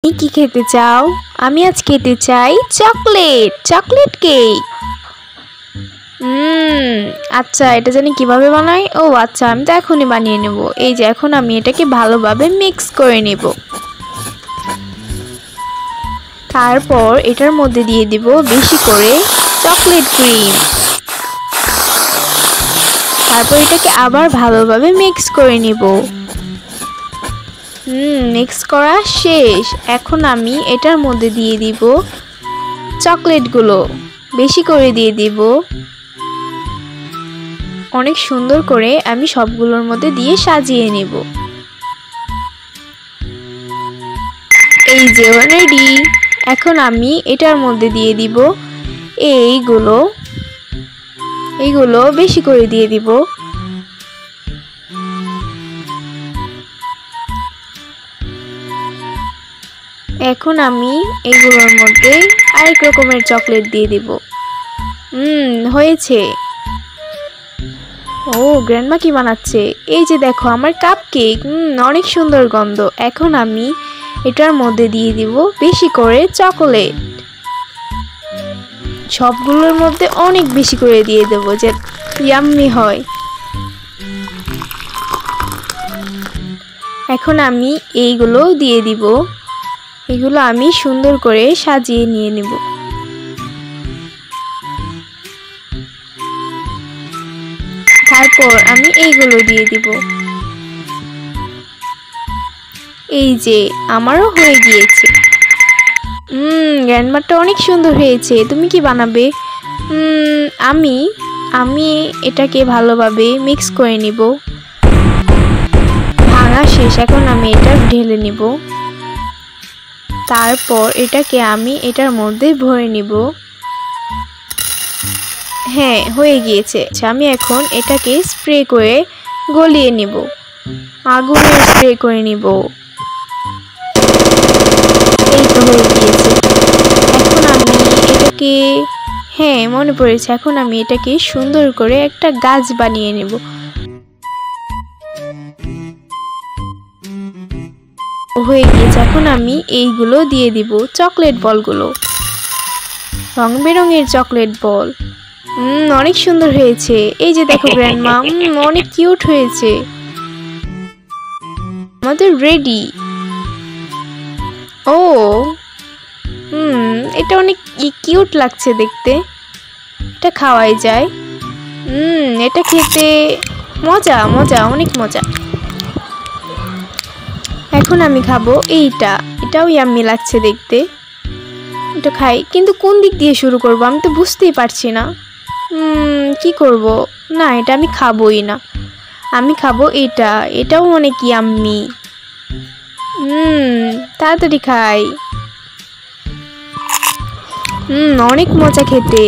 তুমি কি খেতে চাও? আমি আজ খেতে চাই চকলেট কেক। আচ্ছা, এটা জানি কিভাবে বানাই। ও আচ্ছা, আমি তো এখনই বানিয়ে নেব। এই যে এখন আমি এটাকে ভালোভাবে মিক্স করে নেব। তারপর এটার মধ্যে দিয়ে দিব বেশি করে চকলেট ক্রিম। তারপর এটাকে আবার ভালোভাবে মিক্স করে নিব। মিক্স করা শেষ। এখন আমি এটার মধ্যে দিয়ে দিব চকলেটগুলো, বেশি করে দিয়ে দিব। অনেক সুন্দর করে আমি সবগুলোর মধ্যে দিয়ে সাজিয়ে নেব। এই যে রেডি। এখন আমি এটার মধ্যে দিয়ে দিব এইগুলো বেশি করে দিয়ে দিব। এখন আমি এগুলোর মধ্যে আরেক রকমের চকলেট দিয়ে দিব। হয়েছে। ও গ্র্যান্ডমা কি বানাচ্ছে? এই যে দেখো আমার কাপ কেক। অনেক সুন্দর গন্ধ। এখন আমি এটার মধ্যে দিয়ে দিব বেশি করে চকোলেট। সবগুলোর মধ্যে অনেক বেশি করে দিয়ে দেব যে ইয়াম্মি হয়। এখন আমি এইগুলো দিয়ে দিব। এগুলো আমি সুন্দর করে সাজিয়ে নিয়ে নেব। তারপর আমি এইগুলো দিয়ে দিব। এই যে আমারও হয়ে গিয়েছে। গ্র্যান্ডমাটা অনেক সুন্দর হয়েছে। তুমি কি বানাবে? আমি এটাকে ভালোভাবে মিক্স করে নিব। ভাঙা শেষ। এখন আমি এটা ঢেলে নিব। তারপর এটাকে আমি এটার মধ্যে ভরে নিব। হ্যাঁ, হয়ে গিয়েছে। আমি এখন এটাকে স্প্রে করে গলিয়ে নিব। আগুনে স্প্রে করে নিব। এই তো হয়ে গিয়েছে। এখন আমি এটাকে মনে পড়েছে। এখন আমি এটাকে সুন্দর করে একটা গাছ বানিয়ে নেব। হয়ে গিয়েছে। এখন আমি এইগুলো দিয়ে দিব চকলেট বলগুলো, রং বেরঙের চকলেট বল। অনেক সুন্দর হয়েছে। এই যে দেখো গ্র্যান্ডমা, অনেক কিউট হয়েছে। আমাদের রেডি। ও এটা অনেক কিউট লাগছে দেখতে। এটা খাওয়াই যায়। এটা খেতে মজা অনেক মজা। এখন আমি খাবো এটাও ইয়াম্মি লাগছে দেখতে। এটা খাই, কিন্তু কোন দিক দিয়ে শুরু করব আমি তো বুঝতেই পারছি না। কি করব? না, এটা আমি খাবোই না। আমি খাবো এটাও অনেক ইয়াম্মি। তাড়াতাড়ি খাই। অনেক মজা খেতে।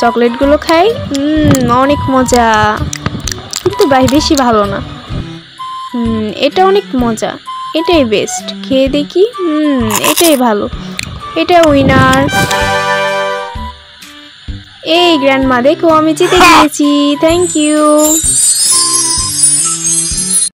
চকলেটগুলো খাই। অনেক মজা, কিন্তু বেশি ভালো না। এটা অনেক মজা। এটাই বেস্ট। খেয়ে দেখি। এটাই ভালো। এটা উইনার। এই গ্র্যান্ডমা দেখো আমি জিতে গিয়েছি। Thank you.